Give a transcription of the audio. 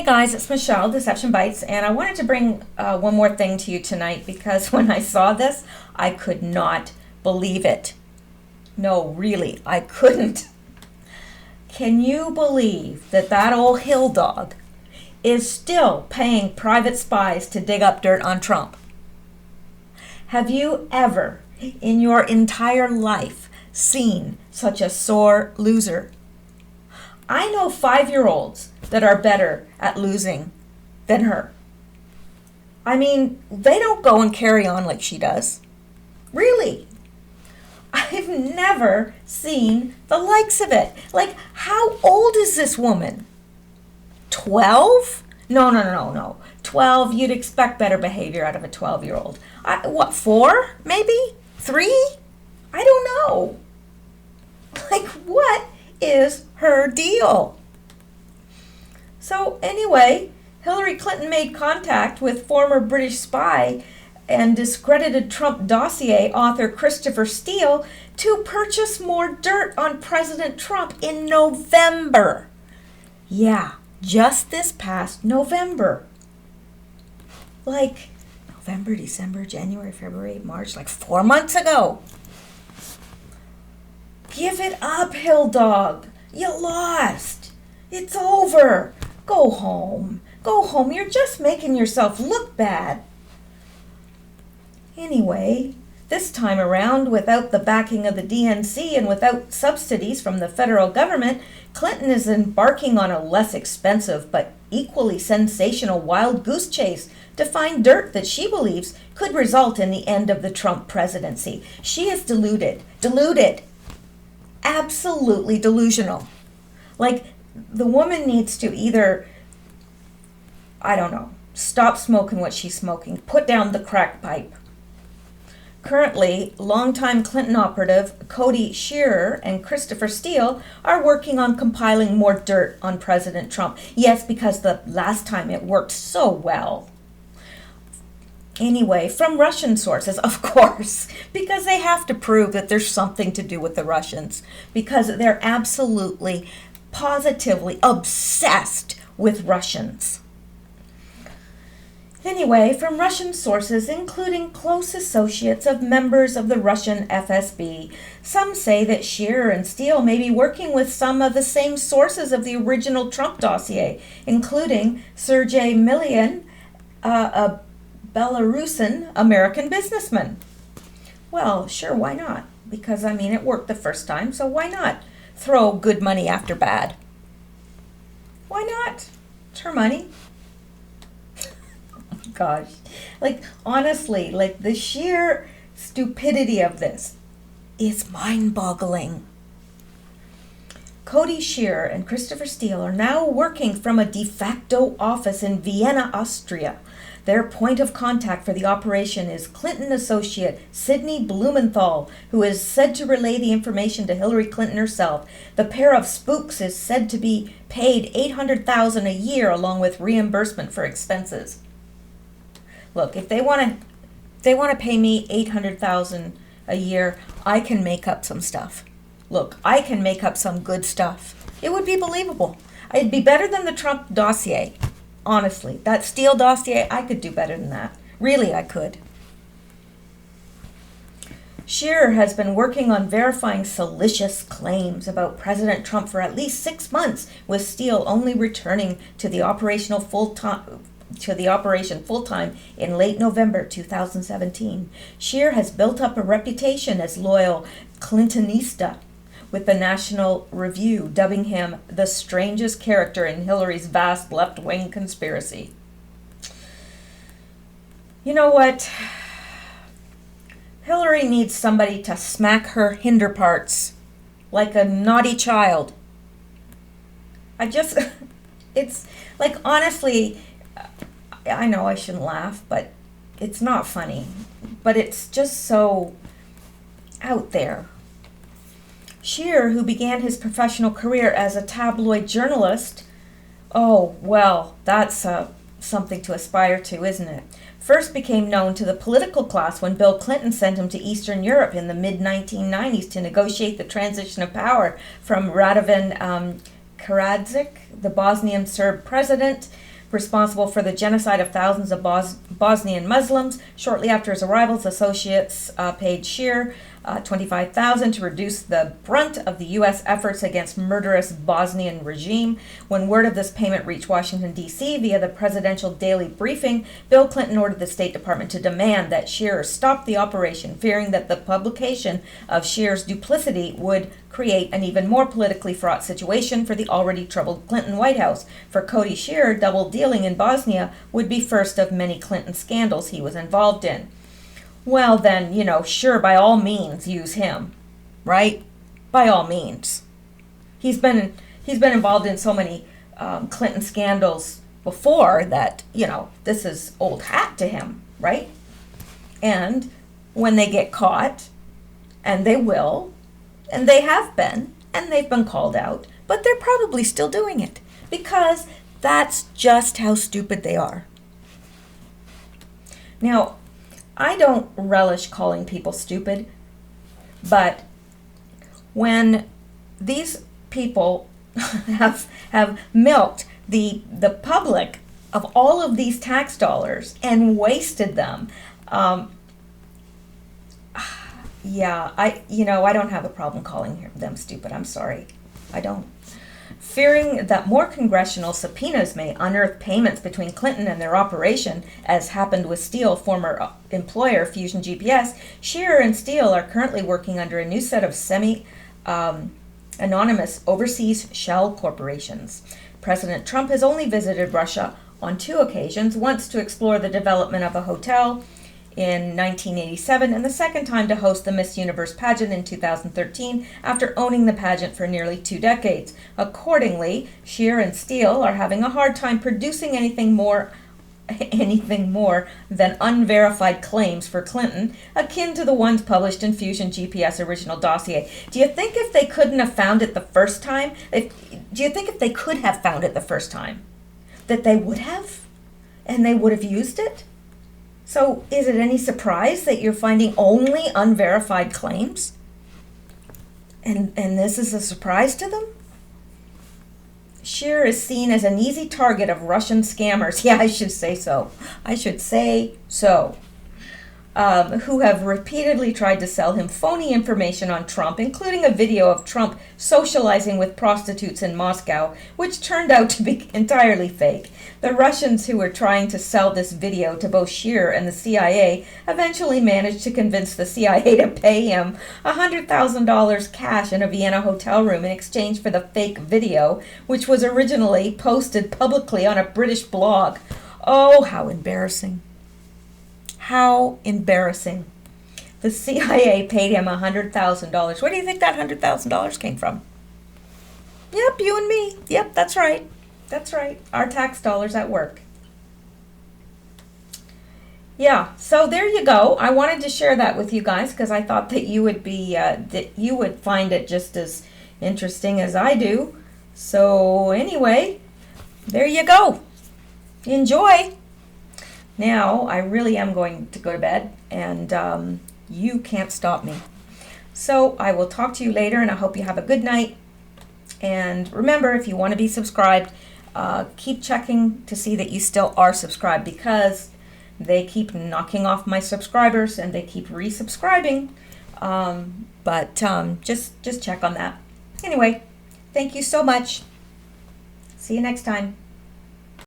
Hey guys, it's Mishel, Deception Bytes, and I wanted to bring one more thing to you tonight because when I saw this, I could not believe it. No, really, I couldn't. Can you believe that that old hill dog is still paying private spies to dig up dirt on Trump? Have you ever, in your entire life, seen such a sore loser? I know 5-year-olds that are better at losing than her. I mean, they don't go and carry on like she does. Really. I've never seen the likes of it. Like, how old is this woman? 12? No. 12, you'd expect better behavior out of a 12-year-old. What, 4? Maybe? 3? I don't know. Like, what is her deal? So anyway, Hillary Clinton made contact with former British spy and discredited Trump dossier author Christopher Steele to purchase more dirt on President Trump in November. Yeah, just this past November. Like November, December, January, February, March, like 4 months ago. Give it up, Hill Dog. You lost. It's over. Go home. Go home. You're just making yourself look bad. Anyway, this time around, without the backing of the DNC and without subsidies from the federal government, Clinton is embarking on a less expensive but equally sensational wild goose chase to find dirt that she believes could result in the end of the Trump presidency. She is deluded. Absolutely delusional. Like, the woman needs to either, I don't know, stop smoking what she's smoking, put down the crack pipe. Currently, longtime Clinton operative Cody Shearer and Christopher Steele are working on compiling more dirt on President Trump. Yes, because the last time it worked so well. Anyway, from Russian sources, of course, because they have to prove that there's something to do with the Russians, because they're absolutely, positively obsessed with Russians. Anyway, from Russian sources, including close associates of members of the Russian FSB, some say that Shearer and Steele may be working with some of the same sources of the original Trump dossier, including Sergei Milyan, a Belarusian American businessman. Well, sure, why not? Because, I mean, it worked the first time, so why not throw good money after bad? Why not? It's her money. Gosh. Like, honestly, like, the sheer stupidity of this is mind-boggling. Cody Shearer and Christopher Steele are now working from a de facto office in Vienna, Austria. Their point of contact for the operation is Clinton associate Sidney Blumenthal, who is said to relay the information to Hillary Clinton herself. The pair of spooks is said to be paid $800,000 a year along with reimbursement for expenses. Look, if they want to pay me $800,000 a year, I can make up some stuff. Look, I can make up some good stuff. It would be believable. It'd be better than the Trump dossier. Honestly, that Steele dossier, I could do better than that. Really, I could. Shearer has been working on verifying salacious claims about President Trump for at least 6 months, with Steele only returning to the operation full-time in late November 2017. Shearer has built up a reputation as loyal Clintonista, with the National Review dubbing him the strangest character in Hillary's vast left-wing conspiracy. You know what? Hillary needs somebody to smack her hinder parts like a naughty child. It's like, honestly, I know I shouldn't laugh, but it's not funny. But it's just so out there. Shearer, who began his professional career as a tabloid journalist, oh, well, that's something to aspire to, isn't it? First became known to the political class when Bill Clinton sent him to Eastern Europe in the mid-1990s to negotiate the transition of power from Radovan Karadzic, the Bosnian Serb president, responsible for the genocide of thousands of Bosnian Muslims. Shortly after his arrival, his associates paid Scheer $25,000 to reduce the brunt of the U.S. efforts against murderous Bosnian regime. When word of this payment reached Washington, D.C. via the presidential daily briefing, Bill Clinton ordered the State Department to demand that Scheer stop the operation, fearing that the publication of Scheer's duplicity would create an even more politically fraught situation for the already troubled Clinton White House. For Cody Scheer, double dealing in Bosnia would be first of many Clinton scandals he was involved in. Well, then, sure, by all means, use him, right? By all means. He's been involved in so many Clinton scandals before that, this is old hat to him, right? And when they get caught, and they will, and they have been, and they've been called out, but they're probably still doing it because that's just how stupid they are. Now, I don't relish calling people stupid, but when these people have milked the public of all of these tax dollars and wasted them, I don't have a problem calling them stupid. I'm sorry. I don't. Fearing that more congressional subpoenas may unearth payments between Clinton and their operation, as happened with Steele, former employer Fusion GPS, Scheer and Steele are currently working under a new set of semi-anonymous overseas shell corporations. President Trump has only visited Russia on 2 occasions, once to explore the development of a hotel in 1987, and the second time to host the Miss Universe pageant in 2013 after owning the pageant for nearly 2 decades. Accordingly, Scheer and Steele are having a hard time producing anything more than unverified claims for Clinton, akin to the ones published in Fusion GPS original dossier. Do you think if they couldn't have found it the first time, that they would have, and they would have used it? So is it any surprise that you're finding only unverified claims? And this is a surprise to them? Scheer is seen as an easy target of Russian scammers. Yeah, I should say so. Who have repeatedly tried to sell him phony information on Trump, including a video of Trump socializing with prostitutes in Moscow, which turned out to be entirely fake. The Russians who were trying to sell this video to both Scheer and the CIA eventually managed to convince the CIA to pay him $100,000 cash in a Vienna hotel room in exchange for the fake video, which was originally posted publicly on a British blog. Oh, how embarrassing. How embarrassing. The CIA paid him $100,000. Where do you think that $100,000 came from? Yep, you and me. Yep, that's right. That's right. Our tax dollars at work. Yeah, so there you go. I wanted to share that with you guys because I thought that you would find it just as interesting as I do. So anyway, there you go. Enjoy. Now, I really am going to go to bed, and you can't stop me. So I will talk to you later, and I hope you have a good night. And remember, if you want to be subscribed, keep checking to see that you still are subscribed, because they keep knocking off my subscribers, and they keep resubscribing. But just check on that. Anyway, thank you so much. See you next time.